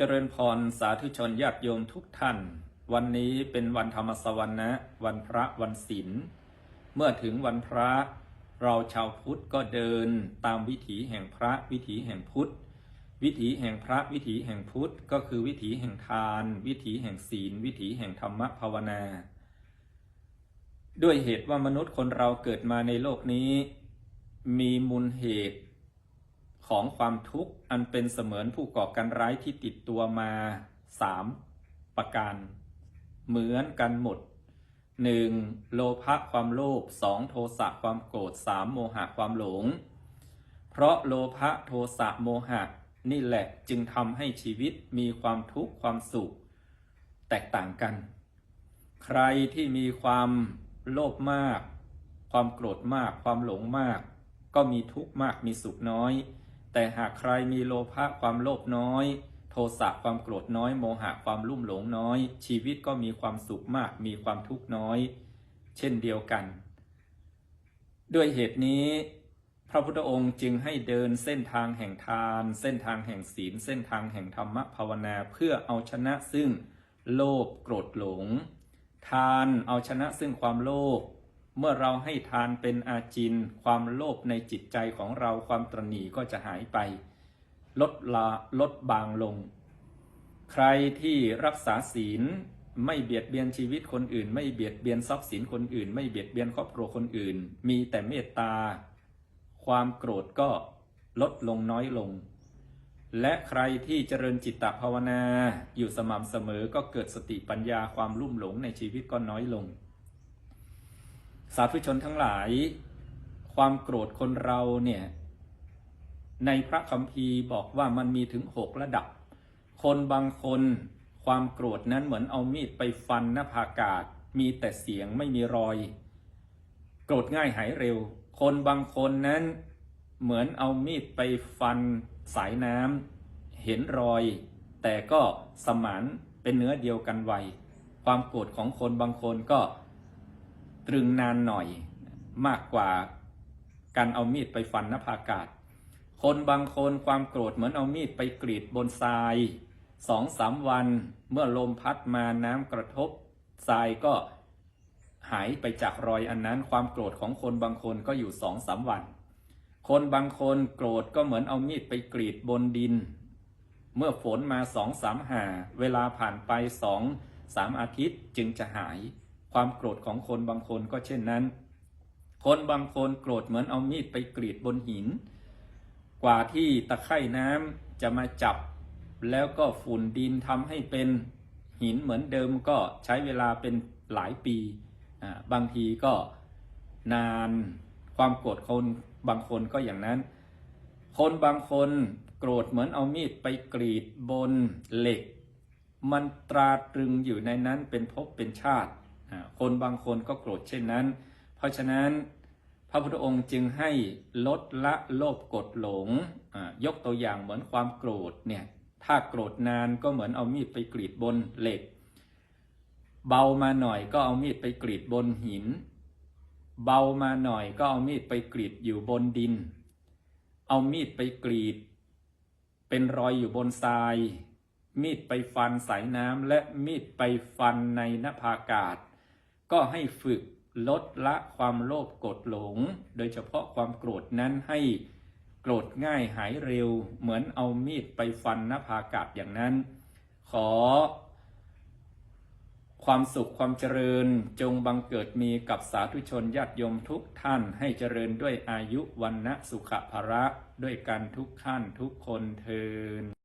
เจริญพรสาธุชนญาติโยมทุกท่านวันนี้เป็นวันธรรมสวนะวันพระวันศีลเมื่อถึงวันพระเราชาวพุทธก็เดินตามวิถีแห่งพระวิถีแห่งพุทธวิถีแห่งพระวิถีแห่งพุทธก็คือวิถีแห่งทานวิถีแห่งศีลวิถีแห่งธรรมภาวนาด้วยเหตุว่ามนุษย์คนเราเกิดมาในโลกนี้มีมูลเหตุของความทุกข์อันเป็นเสมือนผู้ก่อการร้ายที่ติดตัวมา3ประการเหมือนกันหมด 1. โลภะความโลภ 2. โทสะความโกรธ 3. โมหะความหลงเพราะโลภะโทสะโมหะนี่แหละจึงทำให้ชีวิตมีความทุกข์ความสุขแตกต่างกันใครที่มีความโลภมากความโกรธมากความหลงมากก็มีทุกข์มากมีสุขน้อยแต่หากใครมีโลภะความโลภน้อยโทสะความโกรธน้อยโมหะความลุ่มหลงน้อยชีวิตก็มีความสุขมากมีความทุกข์น้อยเช่นเดียวกันด้วยเหตุนี้พระพุทธองค์จึงให้เดินเส้นทางแห่งทานเส้นทางแห่งศีลเส้นทางแห่งธรรมภาวนาเพื่อเอาชนะซึ่งโลภโกรธหลงทานเอาชนะซึ่งความโลภเมื่อเราให้ทานเป็นอาจินความโลภในจิตใจของเราความตระหนี่ก็จะหายไปลดบางลงใครที่รักษาศีลไม่เบียดเบียนชีวิตคนอื่นไม่เบียดเบียนทรัพย์สินคนอื่นไม่เบียดเบียนครอบครัวคนอื่นมีแต่เมตตาความโกรธก็ลดลงน้อยลงและใครที่เจริญจิตตภาวนาอยู่สม่ำเสมอก็เกิดสติปัญญาความลุ่มหลงในชีวิตก็น้อยลงสาธุชนทั้งหลายความโกรธคนเราเนี่ยในพระคัมภีร์บอกว่ามันมีถึง6ระดับคนบางคนความโกรธนั้นเหมือนเอามีดไปฟันหน้าผากาศมีแต่เสียงไม่มีรอยโกรธง่ายหายเร็วคนบางคนนั้นเหมือนเอามีดไปฟันสายน้ำเห็นรอยแต่ก็สมานเป็นเนื้อเดียวกันไวความโกรธของคนบางคนก็ตรึงนานหน่อยมากกว่าการเอามีดไปฟันหน้าผากาศคนบางคนความโกรธเหมือนเอามีดไปกรีดบนทราย 2-3 วันเมื่อลมพัดมาน้ำกระทบทรายก็หายไปจากรอยอันนั้นความโกรธของคนบางคนก็อยู่ 2-3 วันคนบางคนโกรธก็เหมือนเอามีดไปกรีดบนดินเมื่อฝนมา 2-3 หาเวลาผ่านไป 2-3 อาทิตย์จึงจะหายความโกรธของคนบางคนก็เช่นนั้นคนบางคนโกรธเหมือนเอามีดไปกรีดบนหินกว่าที่ตะไคร่น้ำจะมาจับแล้วก็ฝุ่นดินทำให้เป็นหินเหมือนเดิมก็ใช้เวลาเป็นหลายปีบางทีก็นานความโกรธคนบางคนก็อย่างนั้นคนบางคนโกรธเหมือนเอามีดไปกรีดบนเหล็กมันตราตรึงอยู่ในนั้นเป็นภพเป็นชาติคนบางคนก็โกรธเช่นนั้นเพราะฉะนั้นพระพุทธองค์จึงให้ลดละโลภโกรธหลงยกตัวอย่างเหมือนความโกรธเนี่ยถ้าโกรธนานก็เหมือนเอามีดไปกรีดบนเหล็กเบามาหน่อยก็เอามีดไปกรีดบนหินเบามาหน่อยก็เอามีดไปกรีดอยู่บนดินเอามีดไปกรีดเป็นรอยอยู่บนทรายมีดไปฟันสายน้ำและมีดไปฟันในหน้าผากาศก็ให้ฝึกลดละความโลภโกรธหลงโดยเฉพาะความโกรธนั้นให้โกรธง่ายหายเร็วเหมือนเอามีดไปฟันหน้าผากาศอย่างนั้นขอความสุขความเจริญจงบังเกิดมีกับสาธุชนญาติโยมทุกท่านให้เจริญด้วยอายุวรรณะสุขภระด้วยกันทุกท่านทุกคนเทอญ